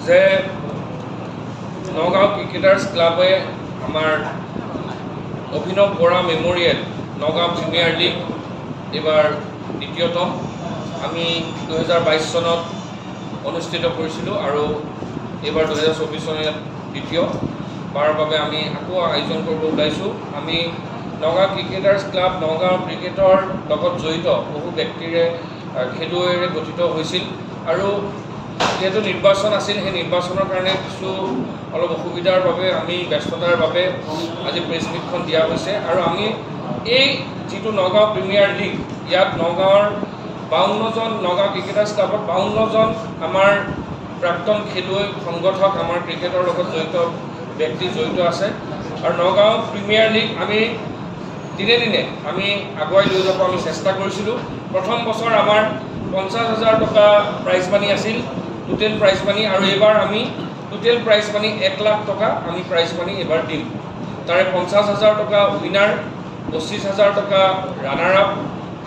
যে নগাঁও ক্ৰিকেটাৰ্ছ ক্লাবে আমাৰ অভিনৱ Bora memorial Nagaon premier league এবাৰ দ্বিতীয়তম আমি 2022 চনত অনুষ্ঠিত কৰিছিলোঁ আৰু এবাৰ 2024 চনত দ্বিতীয় বাৰৰ বাবে আমি আকৌ আয়োজন কৰিব ওলাইছোঁ। আমি নগাঁও ক্ৰিকেটাৰ্ছ ক্লাব নগাঁও ক্ৰিকেটৰ লগত জড়িত বহু ব্যক্তিৰে খেলুৱৈৰে গঠিত হৈছিল আৰু যেহেতু নিৰ্বাচন আছিল সেই নিৰ্বাচনৰ কাৰণে কিছু অলপ অসুবিধাৰ বাবে আমি ব্যস্ততাৰ বাবে আজি প্ৰেছ মিটখন দিয়া হৈছে আৰু আমি এই যিটো নগাঁও প্ৰিমিয়াৰ লীগ ইয়াত নগাঁৱৰ 52জন নগাঁও ক্ৰিকেটাৰ্ছ ক্লাবত 52জন আমাৰ প্ৰাক্তন খেলুৱৈ সংগঠক আমাৰ ক্ৰিকেটৰ লগত জড়িত ব্যক্তি জড়িত আছে আৰু নগাঁও প্ৰিমিয়াৰ লীগ আমি দিনে দিনে আমি আগুৱাই লৈ যাব আমি চেষ্টা কৰিছিলোঁ। প্ৰথম বছৰ আমাৰ 50,000 টকা প্ৰাইজ মানি আছিল টোটেল প্ৰাইজ মানি আৰু এইবাৰ আমি টোটেল প্ৰাইজ মানি 1 লাখ টকা আমি প্ৰাইজ মানি এবাৰ দিম। তাৰে 50,000 টকা উইনাৰ 25,000 টকা ৰানাৰ আপ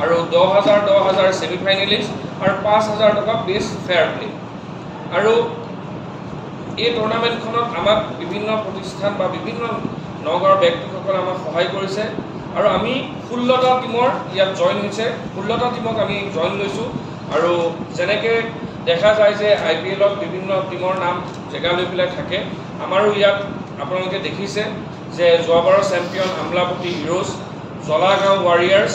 আৰু 10,000 ছেমিফাইনেলিষ্ট আৰু 5,000 টকা বেষ্ট ফেয়াৰ প্লে। আৰু এই টুৰ্ণামেণ্টখনত আমাক বিভিন্ন প্ৰতিষ্ঠান বা বিভিন্ন নগাঁৱৰ ব্যক্তিসকলে আমাক সহায় কৰিছে আৰু আমি 16টা টিমৰ ইয়াত জইন হৈছে 16টা টিমক আমি জইন লৈছোঁ আৰু যেনেকৈ দেখা যায় যে IPLত বিভিন্ন টিমৰ নাম জেগা লৈ পেলাই থাকে আমাৰো ইয়াত আপোনালোকে দেখিছে যে যোৱাবাৰৰ champion Amolapatty Heroes Jalagaon Warriors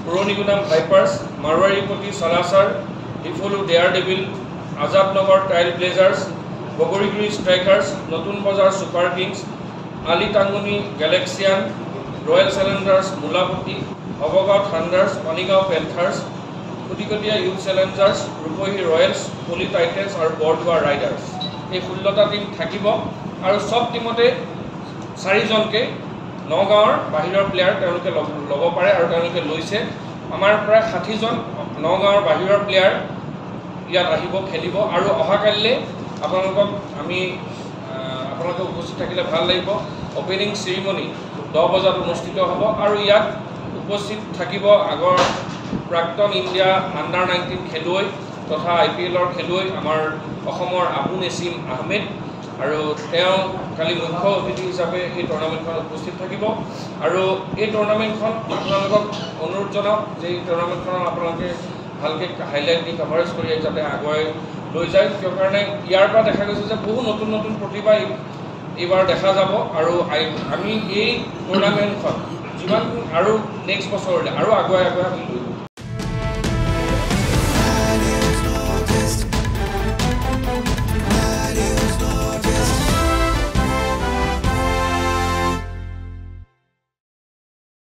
Puranigudam Vipers Marowaripatty Salasar Diphlu Dare Devil Azadnagar Trail Blazers Bogoriguri Strikers Natun Bazar Super Kings Ali Tanguni Galaxian Royal Challengers Mulapatty অৱগাঁও Thunders Panigaon Panthers Khutikatia Youth Challengers Rupohi Royals Poly Titans আৰু বৰদোৱা ৰাইডাৰ্ছ এই 16টা টিম থাকিব আৰু চব টিমতে 4জনকৈ নগাঁৱৰ বাহিৰৰ প্লেয়াৰ তেওঁলোকে ল'ব পাৰে আৰু তেওঁলোকে লৈছে। আমাৰ প্ৰায় 60জন নগাঁৱৰ বাহিৰৰ প্লেয়াৰ ইয়াত আহিব খেলিব আৰু অহাকালিলৈ আপোনালোকক আমি আপোনালোকে উপস্থিত থাকিলে ভাল লাগিব। অপেনিং চেৰিমনি 10 বজাত অনুষ্ঠিত হ'ব আৰু ইয়াত উপস্থিত থাকিব আগৰ প্ৰাক্তন ইণ্ডিয়া আণ্ডাৰ-19 খেলুৱৈ তথা IPLৰ খেলুৱৈ আমাৰ অসমৰ আবু নেছিম আহমেদ আৰু তেওঁ কালি মুখ্য অতিথি হিচাপে এই টুৰ্ণামেণ্টখনত উপস্থিত থাকিব আৰু এই টুৰ্ণামেণ্টখন আপোনালোকক অনুৰোধ জনাওক যে এই টুৰ্ণামেণ্টখনত আপোনালোকে ভালকৈ হাইলাইট দি কভাৰেজ কৰি যাতে আগুৱাই লৈ যায় কিয় কাৰণে ইয়াৰ পৰা দেখা গৈছে যে বহু নতুন নতুন প্ৰতিভা এইবাৰ দেখা যাব আৰু আমি এই টুৰ্ণামেণ্টখন যিমান আৰু নেক্সট বছৰলৈ আৰু আগুৱাই আমি লৈ